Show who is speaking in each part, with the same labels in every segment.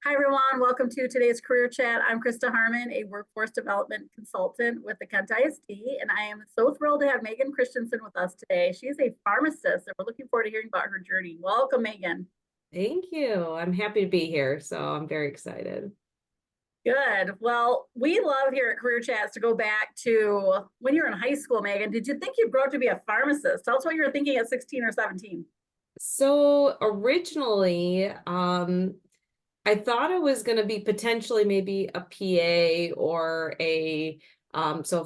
Speaker 1: Hi, everyone. Welcome to today's Career Chat. I'm Krista Harmon, a workforce development consultant with the Kent ISD, and I am so thrilled to have Megan Christensen with us today. She is a pharmacist, and we're looking forward to hearing about her journey. Welcome, Megan.
Speaker 2: Thank you. I'm happy to be here, so I'm very excited.
Speaker 1: Good. Well, we love here at Career Chats to go back to when you were in high school, Megan. Did you think you'd grow up to be a pharmacist? Tell us what you were thinking at 16 or 17.
Speaker 2: So originally, I thought I was going to be potentially maybe a PA or a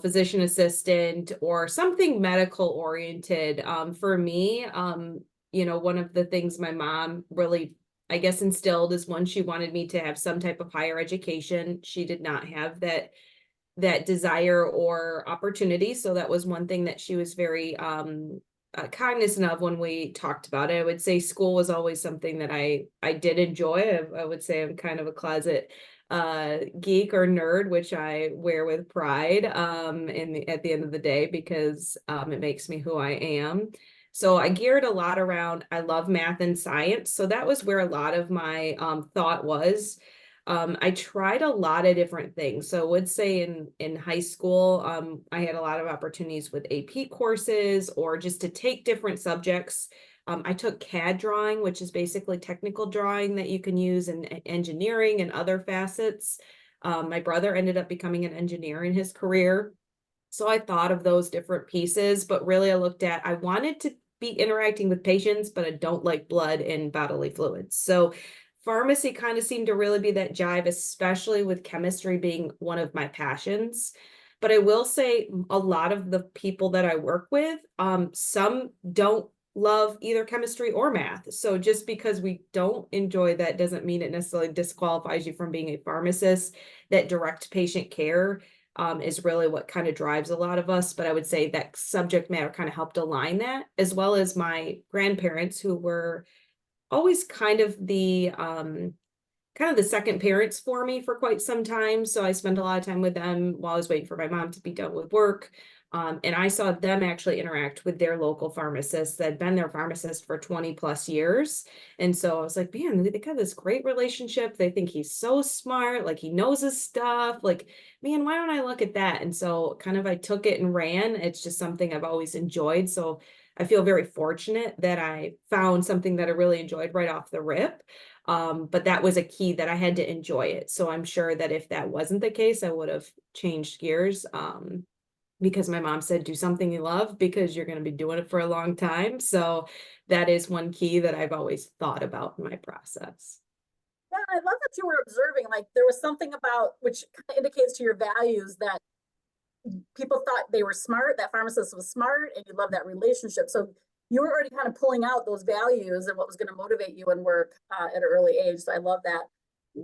Speaker 2: physician assistant or something medical oriented. For me, one of the things my mom really, I guess, instilled is one, she wanted me to have some type of higher education. She did not have that desire or opportunity. So that was one thing that she was very cognizant of when we talked about it. I would say school was always something that I did enjoy. I would say I'm kind of a closet geek or nerd, which I wear with pride at the end of the day because it makes me who I am. So I geared a lot around, I love math and science. So that was where a lot of my thought was. I tried a lot of different things. So I would say in high school, I had a lot of opportunities with AP courses or just to take different subjects. I took CAD drawing, which is basically technical drawing that you can use in engineering and other facets. My brother ended up becoming an engineer in his career. So I thought of those different pieces, but really I wanted to be interacting with patients, but I don't like blood and bodily fluids. So pharmacy kind of seemed to really be that jive, especially with chemistry being one of my passions. But I will say a lot of the people that I work with, some don't love either chemistry or math. So just because we don't enjoy that doesn't mean it necessarily disqualifies you from being a pharmacist. That direct patient care is really what kind of drives a lot of us. But I would say that subject matter kind of helped align that, as well as my grandparents who were always kind of the second parents for me for quite some time. So I spent a lot of time with them while I was waiting for my mom to be done with work. And I saw them actually interact with their local pharmacists that had been their pharmacist for 20 plus years. And so I was like, man, they got this great relationship. They think he's so smart, like he knows his stuff. Like, man, why don't I look at that? And so kind of I took it and ran. It's just something I've always enjoyed. So I feel very fortunate that I found something that I really enjoyed right off the rip. But that was a key that I had to enjoy it. So I'm sure that if that wasn't the case, I would have changed gears. Because my mom said, do something you love because you're going to be doing it for a long time. So that is one key that I've always thought about in my process.
Speaker 1: Yeah, I love that you were observing. Like there was something about which kind of indicates to your values that people thought they were smart, that pharmacist was smart, and you love that relationship. So you were already kind of pulling out those values and what was going to motivate you in work at an early age. So I love that.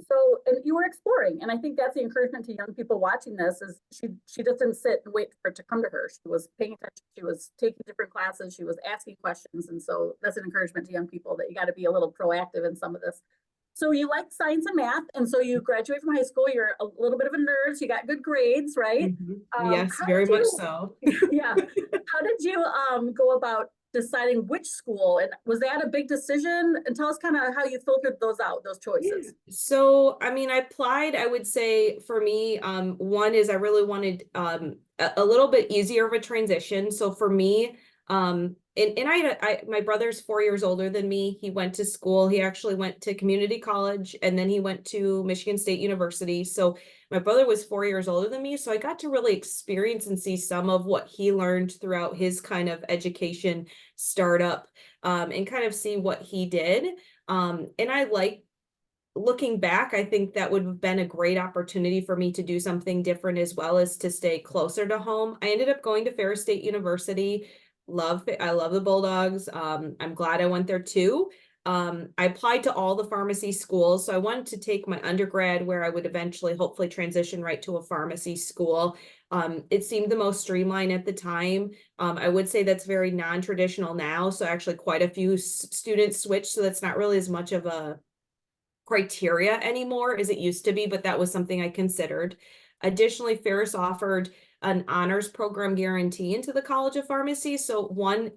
Speaker 1: So, and you were exploring, and I think that's the encouragement to young people watching this is she just didn't sit and wait for it to come to her. She was paying attention. She was taking different classes. She was asking questions, and so that's an encouragement to young people that you got to be a little proactive in some of this. So you like science and math, and so you graduate from high school. You're a little bit of a nerd, so you got good grades, right?
Speaker 2: Yes,
Speaker 1: How
Speaker 2: very
Speaker 1: did
Speaker 2: much
Speaker 1: you?
Speaker 2: so.
Speaker 1: Yeah, how did you go about deciding which school, and was that a big decision? And tell us kind of how you filtered those out, those
Speaker 2: Yeah.
Speaker 1: choices.
Speaker 2: So, I mean, I applied, I would say for me, one is I really wanted a little bit easier of a transition. So for me, and my brother's 4 years older than me. He went to school. He actually went to community college and then he went to Michigan State University. So my brother was 4 years older than me. So I got to really experience and see some of what he learned throughout his kind of education startup, and kind of see what he did. And I like looking back, I think that would have been a great opportunity for me to do something different as well as to stay closer to home. I ended up going to Ferris State University. I love the Bulldogs. I'm glad I went there too. I applied to all the pharmacy schools. So I wanted to take my undergrad where I would eventually hopefully transition right to a pharmacy school. It seemed the most streamlined at the time. I would say that's very non-traditional now. So actually quite a few students switched. So that's not really as much of a criteria anymore as it used to be, but that was something I considered. Additionally, Ferris offered an honors program guarantee into the College of Pharmacy. So one,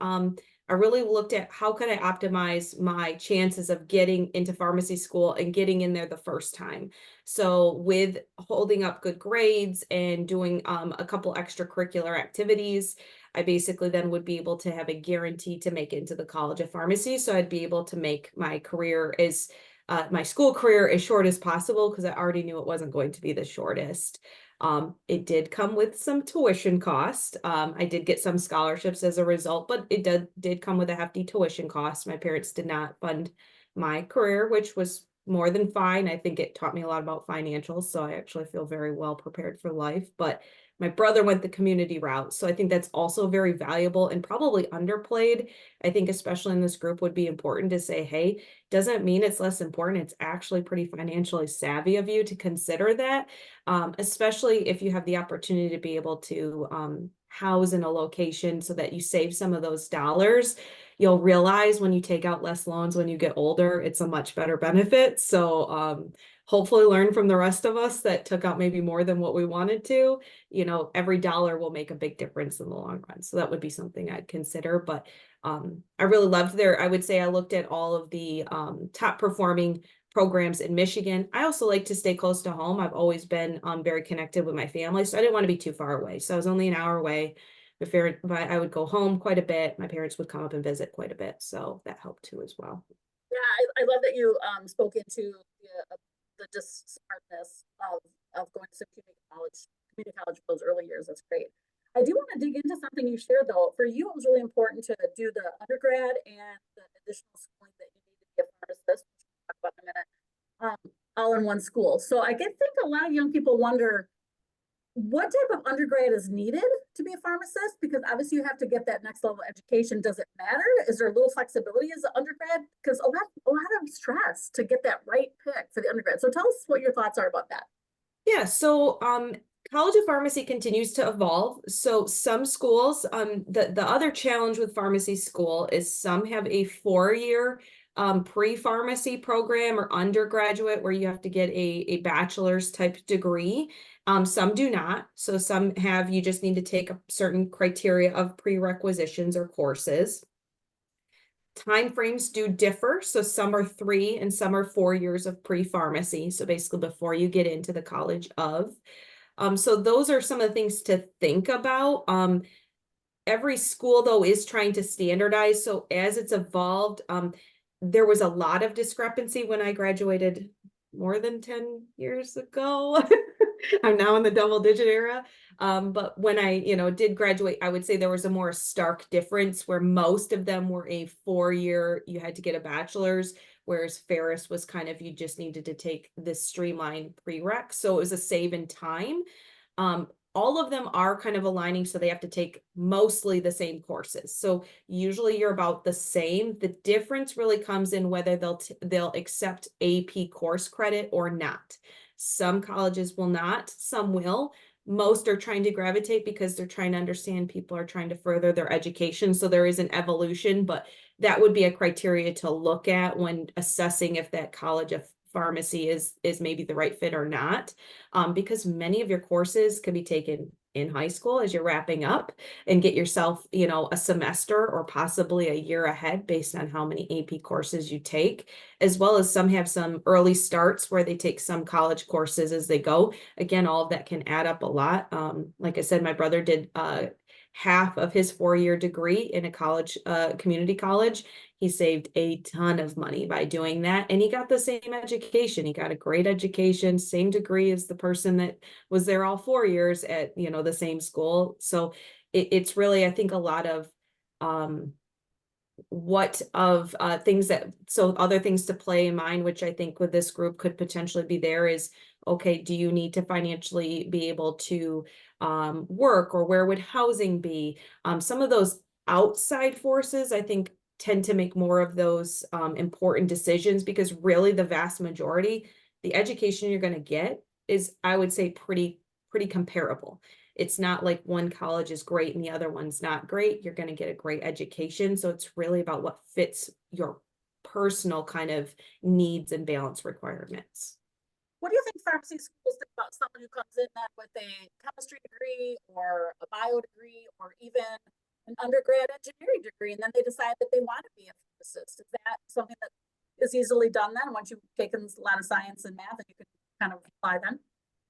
Speaker 2: I really looked at how could I optimize my chances of getting into pharmacy school and getting in there the first time. So with holding up good grades and doing a couple extracurricular activities, I basically then would be able to have a guarantee to make it into the College of Pharmacy. So I'd be able to make my career as my school career as short as possible because I already knew it wasn't going to be the shortest. It did come with some tuition cost. I did get some scholarships as a result, but it did come with a hefty tuition cost. My parents did not fund my career, which was more than fine. I think it taught me a lot about financials, so I actually feel very well prepared for life. But my brother went the community route, so I think that's also very valuable and probably underplayed. I think especially in this group would be important to say, hey, doesn't mean it's less important. It's actually pretty financially savvy of you to consider that, especially if you have the opportunity to be able to house in a location so that you save some of those dollars. You'll realize when you take out less loans when you get older, it's a much better benefit. So hopefully learn from the rest of us that took out maybe more than what we wanted to. Every dollar will make a big difference in the long run. So that would be something I'd consider. But I really loved I would say I looked at all of the top performing programs in Michigan. I also like to stay close to home. I've always been very connected with my family, so I didn't want to be too far away. So I was only an hour away. I would go home quite a bit. My parents would come up and visit quite a bit, so that helped too as well.
Speaker 1: Yeah, I love that you spoke into the just smartness of going to community college for those early years. That's great. I do want to dig into something you shared though. For you, it was really important to do the undergrad and the additional schooling that you need to be a pharmacist, which we'll talk about in a minute, all in one school. So I think a lot of young people wonder what type of undergrad is needed to be a pharmacist? Because obviously you have to get that next level of education. Does it matter? Is there a little flexibility as an undergrad? Because a lot of stress to get that right pick for the undergrad. So tell us what your thoughts are about that.
Speaker 2: Yeah, so College of Pharmacy continues to evolve. So some schools, the other challenge with pharmacy school is some have a 4-year pre-pharmacy program or undergraduate where you have to get a bachelor's type degree. Some do not. So some have you just need to take a certain criteria of prerequisitions or courses. Time frames do differ. So some are 3 and some are 4 years of pre-pharmacy. So basically before you get into the College of. So those are some of the things to think about. Every school though is trying to standardize. So as it's evolved, there was a lot of discrepancy when I graduated more than 10 years ago. I'm now in the double digit era. But when I, did graduate, I would say there was a more stark difference where most of them were a 4-year, you had to get a bachelor's, whereas Ferris was kind of, you just needed to take this streamlined prereq. So it was a save in time. All of them are kind of aligning, so they have to take mostly the same courses. So usually you're about the same. The difference really comes in whether they'll accept AP course credit or not. Some colleges will not, some will. Most are trying to gravitate because they're trying to understand people are trying to further their education. So there is an evolution, but that would be a criteria to look at when assessing if that College of Pharmacy is maybe the right fit or not, because many of your courses can be taken in high school as you're wrapping up and get yourself, a semester or possibly a year ahead based on how many AP courses you take, as well as some have some early starts where they take some college courses as they go. Again, all of that can add up a lot. Like I said, my brother did half of his 4-year degree in a community college. He saved a ton of money by doing that, and he got the same education. He got a great education, same degree as the person that was there all 4 years at, the same school. So it's really, I think, a lot of other things to play in mind, which I think with this group could potentially be there is, okay, do you need to financially be able to work, or where would housing be? Some of those outside forces, I think, tend to make more of those important decisions, because really the vast majority, the education you're going to get is, I would say, pretty comparable. It's not like one college is great and the other one's not great. You're going to get a great education. So it's really about what fits your personal kind of needs and balance requirements.
Speaker 1: What do you think pharmacy schools think about someone who comes in then with a chemistry degree or a bio degree or even an undergrad engineering degree, and then they decide that they want to be a physicist. Is that something that is easily done then once you've taken a lot of science and math and you can kind of apply then?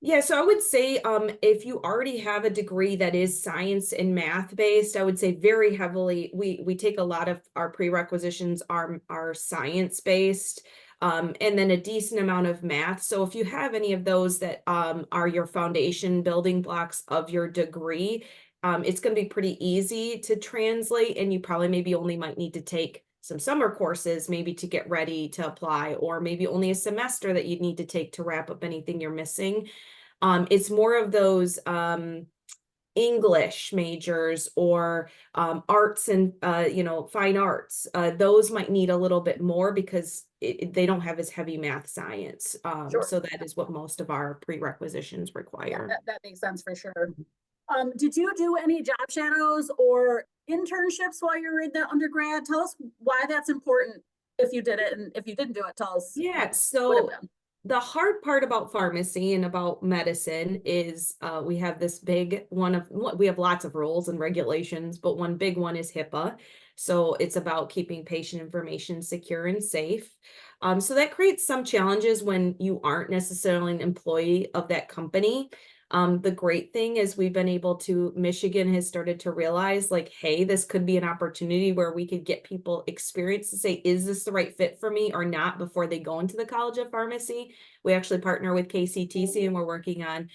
Speaker 2: Yeah, so I would say if you already have a degree that is science and math based, I would say very heavily, we take a lot of our prerequisitions are science based, and then a decent amount of math. So if you have any of those that are your foundation building blocks of your degree, it's going to be pretty easy to translate, and you probably maybe only might need to take some summer courses maybe to get ready to apply, or maybe only a semester that you'd need to take to wrap up anything you're missing. It's more of those English majors or arts and fine arts. Those might need a little bit more because they don't have as heavy math science.
Speaker 1: Sure.
Speaker 2: So that is what most of our prerequisitions
Speaker 1: Yeah,
Speaker 2: require.
Speaker 1: that makes sense for sure. Did you do any job shadows or internships while you were in the undergrad? Tell us why that's important if you did it, and if you didn't do it, tell us
Speaker 2: Yeah,
Speaker 1: would have
Speaker 2: so
Speaker 1: been.
Speaker 2: the hard part about pharmacy and about medicine is we have this big one of we have lots of rules and regulations, but one big one is HIPAA. So it's about keeping patient information secure and safe. So that creates some challenges when you aren't necessarily an employee of that company. The great thing is we've been able to, Michigan has started to realize like, hey, this could be an opportunity where we could get people experience to say, is this the right fit for me or not before they go into the College of Pharmacy. We actually partner with KCTC and we're working on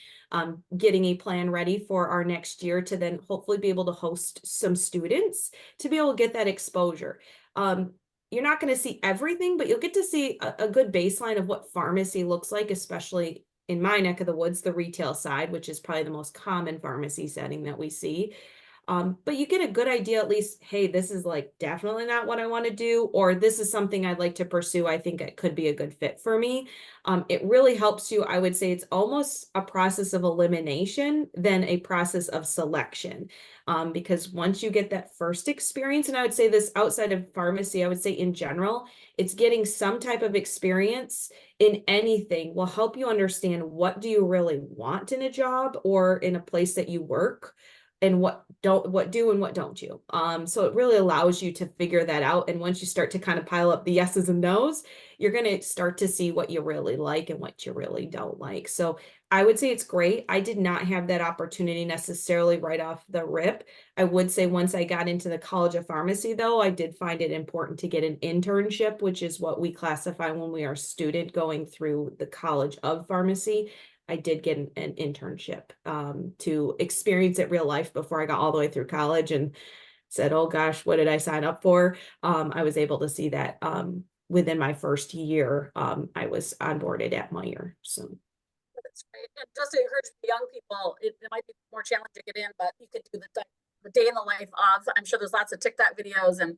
Speaker 2: getting a plan ready for our next year to then hopefully be able to host some students to be able to get that exposure. You're not going to see everything, but you'll get to see a good baseline of what pharmacy looks like, especially in my neck of the woods, the retail side, which is probably the most common pharmacy setting that we see. But you get a good idea, at least, hey, this is like definitely not what I want to do, or this is something I'd like to pursue. I think it could be a good fit for me. It really helps you. I would say it's almost a process of elimination than a process of selection. Because once you get that first experience, and I would say this outside of pharmacy, I would say in general, it's getting some type of experience in anything will help you understand what do you really want in a job or in a place that you work, and what do and what don't you. So it really allows you to figure that out. And once you start to kind of pile up the yeses and nos, you're going to start to see what you really like and what you really don't like. So I would say it's great. I did not have that opportunity necessarily right off the rip. I would say once I got into the College of Pharmacy, though, I did find it important to get an internship, which is what we classify when we are a student going through the College of Pharmacy. I did get an internship to experience it real life before I got all the way through college and said, oh gosh, what did I sign up for? I was able to see that within my first year, I was onboarded at Meyer. So
Speaker 1: That's great. And just to encourage the young people, it might be more challenging to get in, but you could do the day in the life of. I'm sure there's lots of TikTok videos and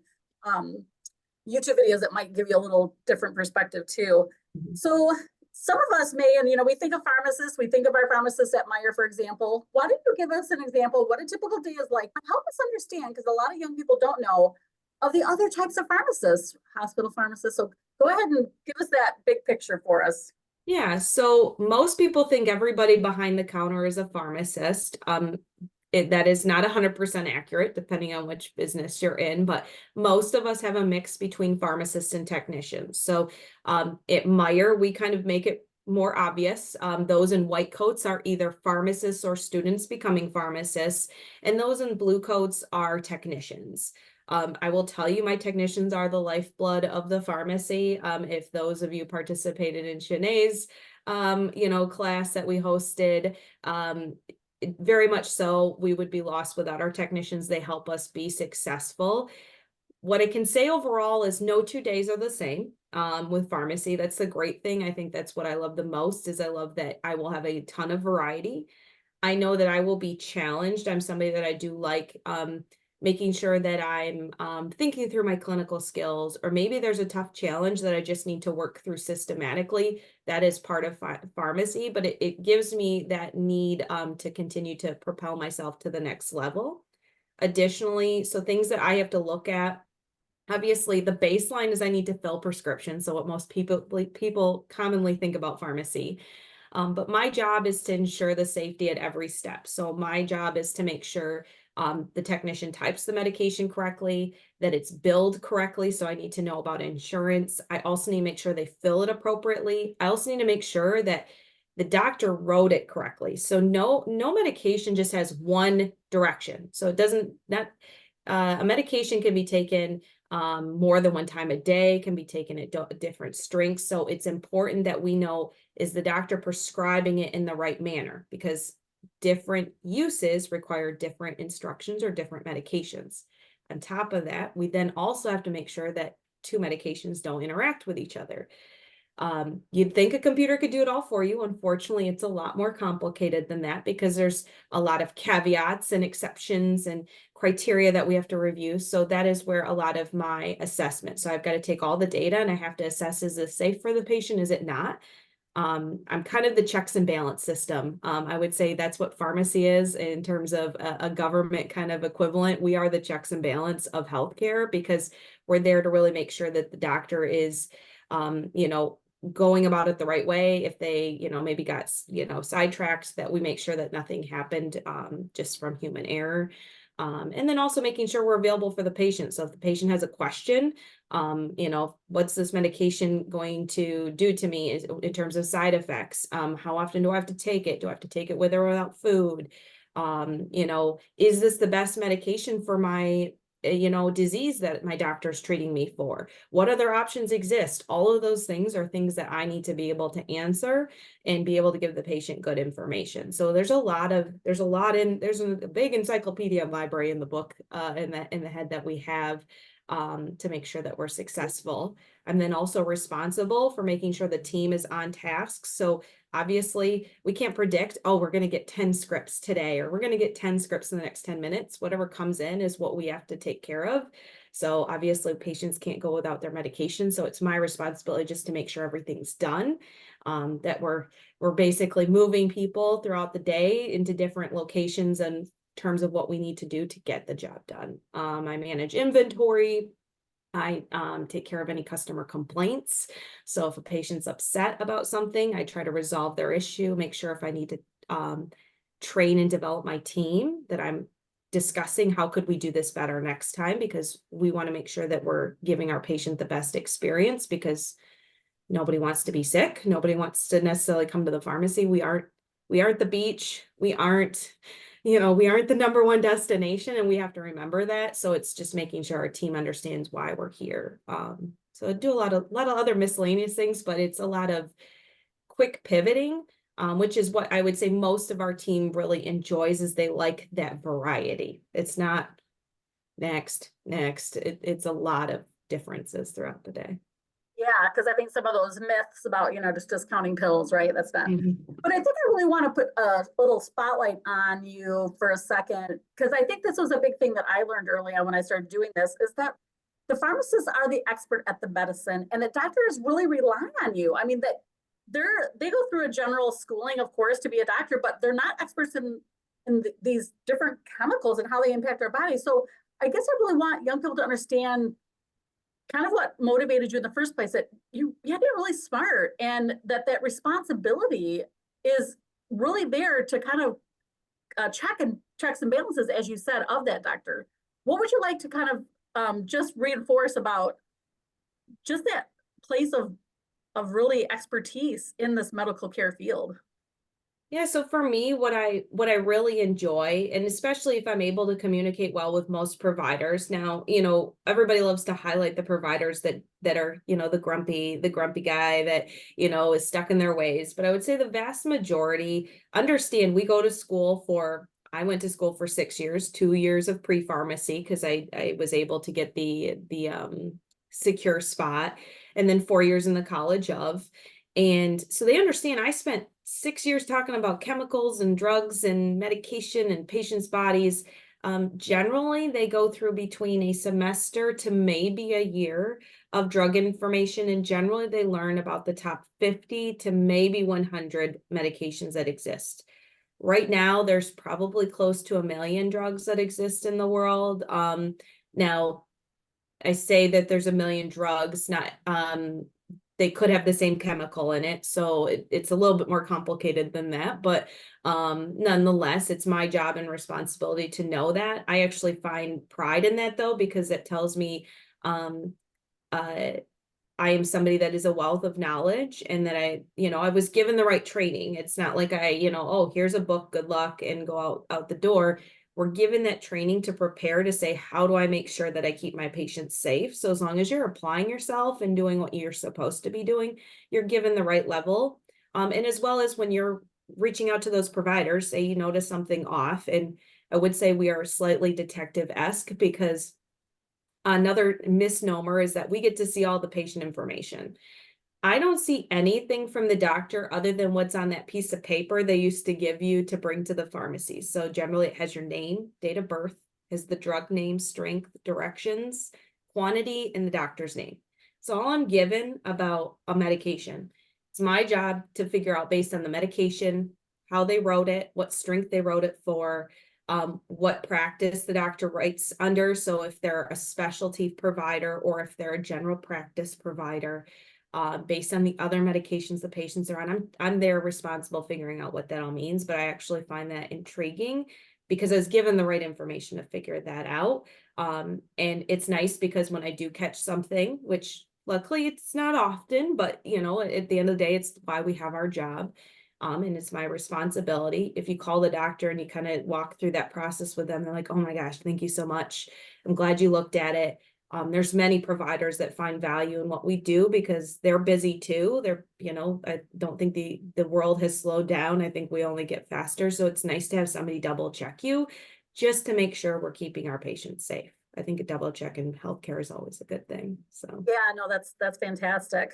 Speaker 1: YouTube videos that might give you a little different perspective too. So some of us may, and we think of pharmacists, we think of our pharmacists at Meyer, for example. Why don't you give us an example of what a typical day is like? Help us understand, because a lot of young people don't know of the other types of pharmacists, hospital pharmacists. So go ahead and give us that big picture for us.
Speaker 2: yeah, so most people think everybody behind the counter is a pharmacist. That is not 100% accurate, depending on which business you're in, but most of us have a mix between pharmacists and technicians. So at Meyer, we kind of make it more obvious. Those in white coats are either pharmacists or students becoming pharmacists, and those in blue coats are technicians. I will tell you, my technicians are the lifeblood of the pharmacy. If those of you participated in Shanae's, class that we hosted, very much so, we would be lost without our technicians. They help us be successful. What I can say overall is no 2 days are the same with pharmacy. That's the great thing. I think that's what I love the most is I love that I will have a ton of variety. I know that I will be challenged. I'm somebody that I do like making sure that I'm thinking through my clinical skills, or maybe there's a tough challenge that I just need to work through systematically. That is part of pharmacy, but it gives me that need to continue to propel myself to the next level. Additionally, so things that I have to look at, obviously the baseline is I need to fill prescriptions. So what most people commonly think about pharmacy. But my job is to ensure the safety at every step. So my job is to make sure the technician types the medication correctly, that it's billed correctly. So I need to know about insurance. I also need to make sure they fill it appropriately. I also need to make sure that the doctor wrote it correctly. So no medication just has one direction. So it doesn't, that a medication can be taken more than one time a day, can be taken at different strengths. So it's important that we know, is the doctor prescribing it in the right manner? Because different uses require different instructions or different medications. On top of that, we then also have to make sure that two medications don't interact with each other. You'd think a computer could do it all for you. Unfortunately, it's a lot more complicated than that because there's a lot of caveats and exceptions and criteria that we have to review. So that is where a lot of my assessment. So I've got to take all the data and I have to assess, is this safe for the patient? Is it not? I'm kind of the checks and balance system. I would say that's what pharmacy is in terms of a government kind of equivalent. We are the checks and balance of healthcare because we're there to really make sure that the doctor is, going about it the right way. If they, maybe got, sidetracked, that we make sure that nothing happened just from human error. And then also making sure we're available for the patient. So if the patient has a question, what's this medication going to do to me in terms of side effects? How often do I have to take it? Do I have to take it with or without food? Is this the best medication for my disease that my doctor's treating me for? What other options exist? All of those things are things that I need to be able to answer and be able to give the patient good information. So there's a big encyclopedia library in the book, in the head that we have, to make sure that we're successful. I'm then also responsible for making sure the team is on task. So obviously we can't predict, oh, we're going to get 10 scripts today, or we're going to get 10 scripts in the next 10 minutes. Whatever comes in is what we have to take care of. So obviously patients can't go without their medication. So it's my responsibility just to make sure everything's done, that we're basically moving people throughout the day into different locations and terms of what we need to do to get the job done. I manage inventory. I take care of any customer complaints. So if a patient's upset about something, I try to resolve their issue, make sure if I need to train and develop my team, that I'm discussing how could we do this better next time, because we want to make sure that we're giving our patient the best experience, because nobody wants to be sick. Nobody wants to necessarily come to the pharmacy. We aren't the beach. We aren't the number one destination, and we have to remember that. So it's just making sure our team understands why we're here. So I do a lot of other miscellaneous things, but it's a lot of quick pivoting, which is what I would say most of our team really enjoys, is they like that variety. It's not next. It's a lot of differences throughout the day.
Speaker 1: Yeah, because I think some of those myths about, just discounting pills, right? That's not.
Speaker 2: Mhm.
Speaker 1: But I think I really want to put a little spotlight on you for a second, because I think this was a big thing that I learned early on when I started doing this, is that the pharmacists are the expert at the medicine, and the doctors really rely on you. I mean, that they go through a general schooling, of course, to be a doctor, but they're not experts in these different chemicals and how they impact our bodies. So I guess I really want young people to understand kind of what motivated you in the first place, that you had to be really smart, and that responsibility is really there to kind of checks and balances, as you said, of that doctor. What would you like to kind of just reinforce about just that place of really expertise in this medical care field?
Speaker 2: Yeah, so for me, what I really enjoy, and especially if I'm able to communicate well with most providers. Now, everybody loves to highlight the providers that are, the grumpy guy that, is stuck in their ways. But I would say the vast majority understand. I went to school for 6 years, 2 years of pre-pharmacy, because I was able to get the secure spot, and then 4 years in the college of. And so they understand I spent 6 years talking about chemicals and drugs and medication and patients' bodies. Generally, they go through between a semester to maybe a year of drug information, and generally they learn about the top 50 to maybe 100 medications that exist. Right now, there's probably close to 1 million drugs that exist in the world. Now, I say that there's 1 million drugs, not they could have the same chemical in it. So it's a little bit more complicated than that. But nonetheless, it's my job and responsibility to know that. I actually find pride in that though, because it tells me um, uh, I am somebody that is a wealth of knowledge and that I was given the right training. It's not like oh, here's a book, good luck, and go out the door. We're given that training to prepare to say, how do I make sure that I keep my patients safe? So as long as you're applying yourself and doing what you're supposed to be doing, you're given the right level. And as well as when you're reaching out to those providers, say you notice something off, and I would say we are slightly detective-esque because another misnomer is that we get to see all the patient information. I don't see anything from the doctor other than what's on that piece of paper they used to give you to bring to the pharmacy. So generally it has your name, date of birth, has the drug name, strength, directions, quantity, and the doctor's name. So all I'm given about a medication. It's my job to figure out based on the medication, how they wrote it, what strength they wrote it for, what practice the doctor writes under. So if they're a specialty provider or if they're a general practice provider, based on the other medications the patients are on. I'm there responsible figuring out what that all means, but I actually find that intriguing because I was given the right information to figure that out. And it's nice because when I do catch something, which luckily it's not often, but at the end of the day, it's why we have our job. And it's my responsibility. If you call the doctor and you kind of walk through that process with them, they're like, oh my gosh, thank you so much. I'm glad you looked at it. There's many providers that find value in what we do because they're busy too. I don't think the world has slowed down. I think we only get faster. So it's nice to have somebody double check you just to make sure we're keeping our patients safe. I think a double check in healthcare is always a good thing. So
Speaker 1: Yeah, no, that's fantastic.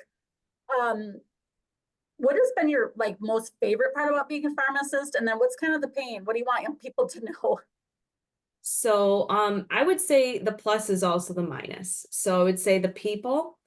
Speaker 1: Um, what has been your most favorite part about being a pharmacist? And then what's kind of the pain? What do you want young people to know?
Speaker 2: So I would say the plus is also the minus. So I would say the people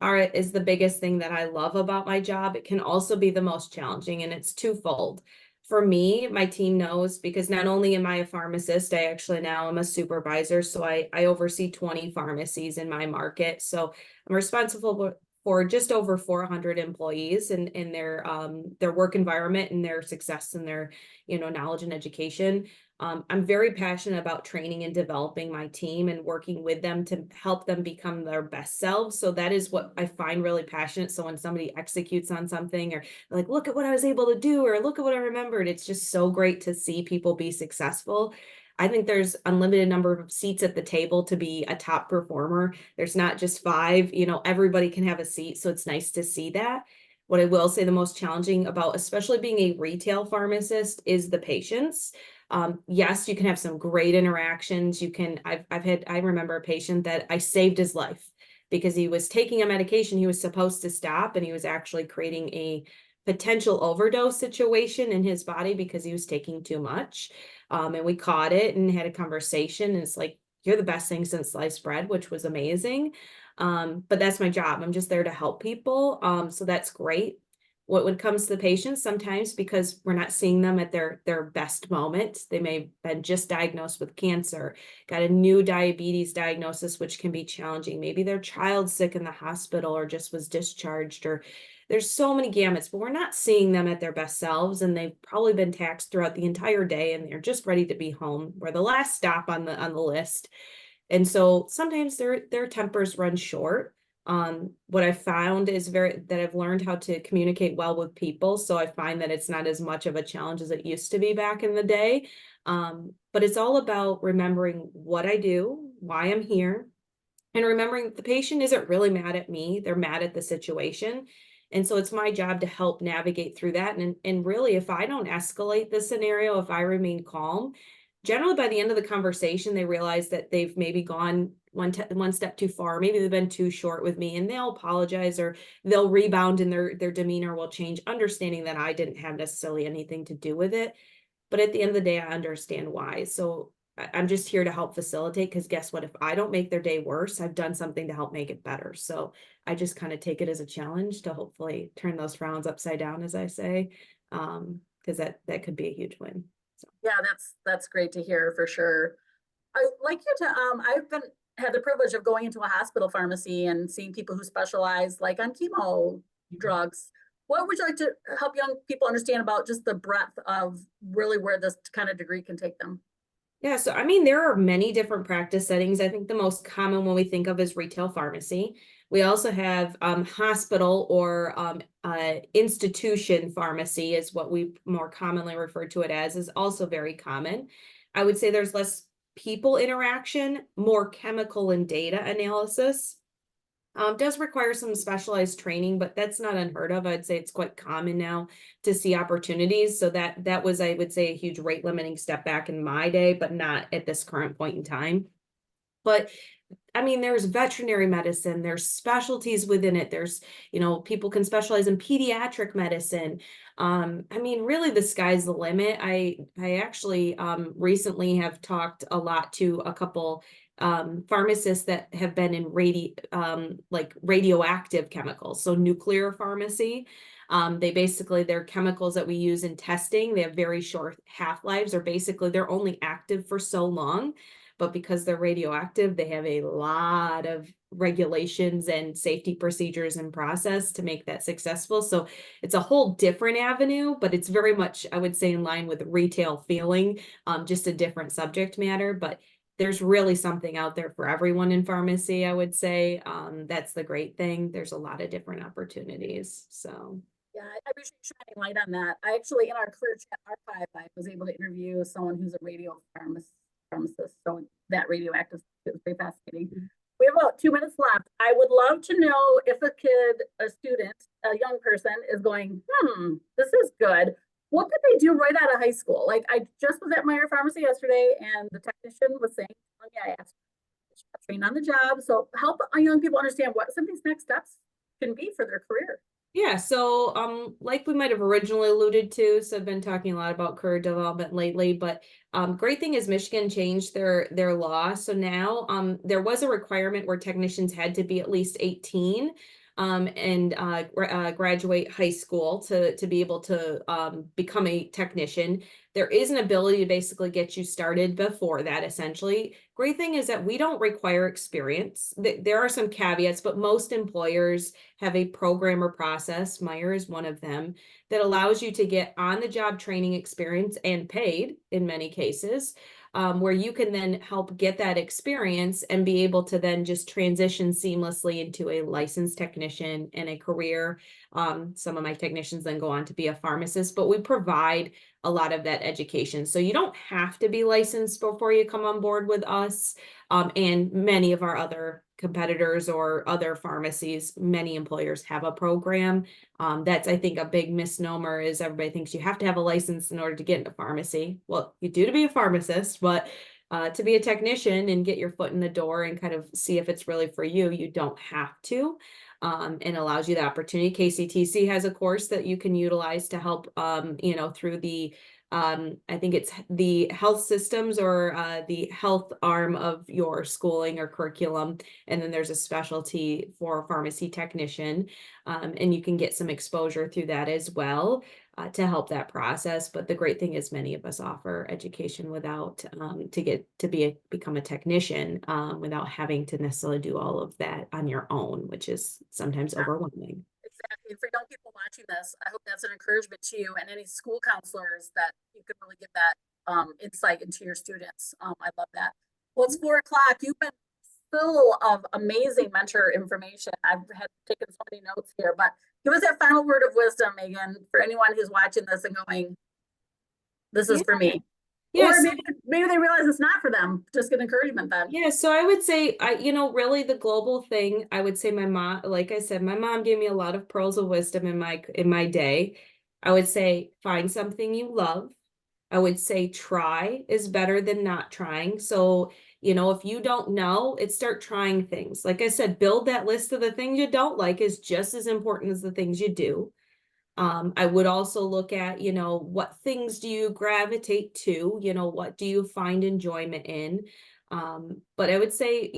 Speaker 2: is the biggest thing that I love about my job. It can also be the most challenging, and it's twofold. For me, my team knows because not only am I a pharmacist, I actually now am a supervisor. So I oversee 20 pharmacies in my market. So I'm responsible for just over 400 employees in their work environment and their success and their knowledge and education. I'm very passionate about training and developing my team and working with them to help them become their best selves. So that is what I find really passionate. So when somebody executes on something or like, look at what I was able to do, or look at what I remembered, it's just so great to see people be successful. I think there's unlimited number of seats at the table to be a top performer. There's not just 5, everybody can have a seat. So it's nice to see that. What I will say the most challenging about, especially being a retail pharmacist, is the patients. Yes, you can have some great interactions. I remember a patient that I saved his life because he was taking a medication he was supposed to stop, and he was actually creating a potential overdose situation in his body because he was taking too much. And we caught it and had a conversation, and it's like, you're the best thing since sliced bread, which was amazing. But that's my job. I'm just there to help people. So that's great. When it comes to the patients, sometimes because we're not seeing them at their best moment, they may have been just diagnosed with cancer, got a new diabetes diagnosis, which can be challenging. Maybe their child's sick in the hospital or just was discharged, or there's so many gamuts, but we're not seeing them at their best selves, and they've probably been taxed throughout the entire day, and they're just ready to be home. We're the last stop on the list. And so sometimes their tempers run short. What I found is that I've learned how to communicate well with people. So I find that it's not as much of a challenge as it used to be back in the day. But it's all about remembering what I do, why I'm here, and remembering that the patient isn't really mad at me. They're mad at the situation. And so it's my job to help navigate through that. And really, if I don't escalate the scenario, if I remain calm, generally by the end of the conversation, they realize that they've maybe gone one step too far. Maybe they've been too short with me, and they'll apologize, or they'll rebound and their demeanor will change, understanding that I didn't have necessarily anything to do with it. But at the end of the day, I understand why. So I'm just here to help facilitate, because guess what? If I don't make their day worse, I've done something to help make it better. So I just kind of take it as a challenge to hopefully turn those frowns upside down, as I say, because that could be a huge win. So.
Speaker 1: Yeah, that's great to hear for sure. I like you to I've been had the privilege of going into a hospital pharmacy and seeing people who specialize like on chemo drugs. What would you like to help young people understand about just the breadth of really where this kind of degree can take them?
Speaker 2: Yeah, so I mean, there are many different practice settings. I think the most common one we think of is retail pharmacy. We also have hospital or institution pharmacy is what we more commonly refer to it as, is also very common. I would say there's less people interaction, more chemical and data analysis. Does require some specialized training, but that's not unheard of. I'd say it's quite common now to see opportunities. So that was, I would say, a huge rate limiting step back in my day, but not at this current point in time. But I mean, there's veterinary medicine, there's specialties within it. There's, people can specialize in pediatric medicine. I mean, really the sky's the limit. I actually recently have talked a lot to a couple pharmacists that have been in like radioactive chemicals, so nuclear pharmacy. They're chemicals that we use in testing. They have very short half-lives, or basically they're only active for so long. But because they're radioactive, they have a lot of regulations and safety procedures and process to make that successful. So it's a whole different avenue, but it's very much, I would say, in line with retail feeling, just a different subject matter. But there's really something out there for everyone in pharmacy, I would say. That's the great thing. There's a lot of different opportunities. So.
Speaker 1: Yeah, I appreciate you shining light on that. I actually, in our career chat archive, I was able to interview someone who's a pharmacist. So that radioactive is very fascinating. We have about 2 minutes left. I would love to know if a kid, a student, a young person is going, this is good. What could they do right out of high school? Like I just was at Meyer Pharmacy yesterday and the technician was saying, oh yeah, I asked train on the job. So help young people understand what some of these next steps can be for their career.
Speaker 2: Yeah, so like we might have originally alluded to, so I've been talking a lot about career development lately, but great thing is Michigan changed their law. So now there was a requirement where technicians had to be at least 18 and graduate high school to be able to become a technician. There is an ability to basically get you started before that, essentially. Great thing is that we don't require experience. There are some caveats, but most employers have a program or process, Meyer is one of them, that allows you to get on-the-job training experience and paid in many cases, where you can then help get that experience and be able to then just transition seamlessly into a licensed technician and a career. Some of my technicians then go on to be a pharmacist, but we provide a lot of that education. So you don't have to be licensed before you come on board with us. And many of our other competitors or other pharmacies, many employers have a program. That's, I think, a big misnomer is everybody thinks you have to have a license in order to get into pharmacy. Well, you do to be a pharmacist, but to be a technician and get your foot in the door and kind of see if it's really for you, you don't have to. And allows you the opportunity. KCTC has a course that you can utilize to help, through the, I think it's the health systems or the health arm of your schooling or curriculum. And then there's a specialty for pharmacy technician. And you can get some exposure through that as well to help that process. But the great thing is many of us offer education without become a technician without having to necessarily do all of that on your own, which is sometimes overwhelming.
Speaker 1: Exactly. And for young people watching this, I hope that's an encouragement to you and any school counselors that you could really give that insight into your students. I love that. Well, it's 4 o'clock. You've been full of amazing mentor information. I've had taken so many notes here, but give us that final word of wisdom, Megan, for anyone who's watching this and going, this is for me.
Speaker 2: Yes.
Speaker 1: Or maybe they realize it's not for them. Just get encouragement then.
Speaker 2: Yeah, so I would say, really the global thing, I would say my mom, like I said, my mom gave me a lot of pearls of wisdom in my day. I would say find something you love. I would say try is better than not trying. So, if you don't know, start trying things. Like I said, build that list of the things you don't like is just as important as the things you do. I would also look at, what things do you gravitate to? What do you find enjoyment in? But I would say,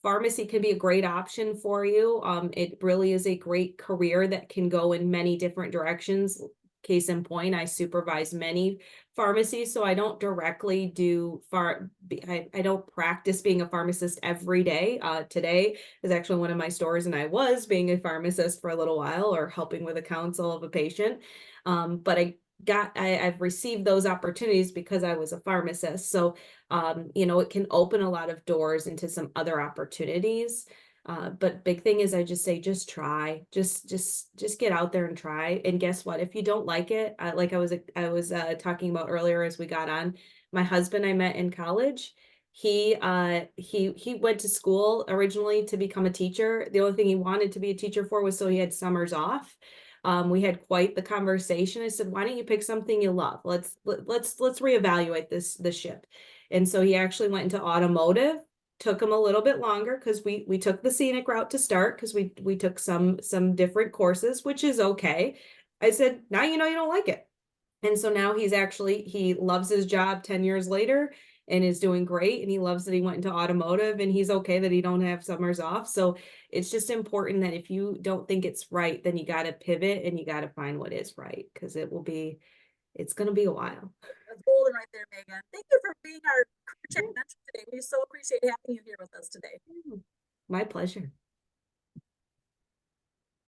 Speaker 2: pharmacy can be a great option for you. It really is a great career that can go in many different directions. Case in point, I supervise many pharmacies, so I don't directly do I don't practice being a pharmacist every day. Today is actually one of my stores, and I was being a pharmacist for a little while, or helping with a counsel of a patient. But I've received those opportunities because I was a pharmacist. So, it can open a lot of doors into some other opportunities. But big thing is I just say, just try, just get out there and try. And guess what? If you don't like it, like I was talking about earlier as we got on, my husband I met in college. He went to school originally to become a teacher. The only thing he wanted to be a teacher for was so he had summers off. We had quite the conversation. I said, why don't you pick something you love? Let's reevaluate this ship. And so he actually went into automotive. Took him a little bit longer because we took the scenic route to start, because we took some different courses, which is okay. I said, now you know you don't like it. And so now he loves his job 10 years later and is doing great. And he loves that he went into automotive, and he's okay that he don't have summers off. So it's just important that if you don't think it's right, then you got to pivot and you got to find what is right, because it's going to be a while.
Speaker 1: That's golden right there, Megan. Thank you for being our career check mentor today. We so appreciate having you here with us today.
Speaker 2: My pleasure.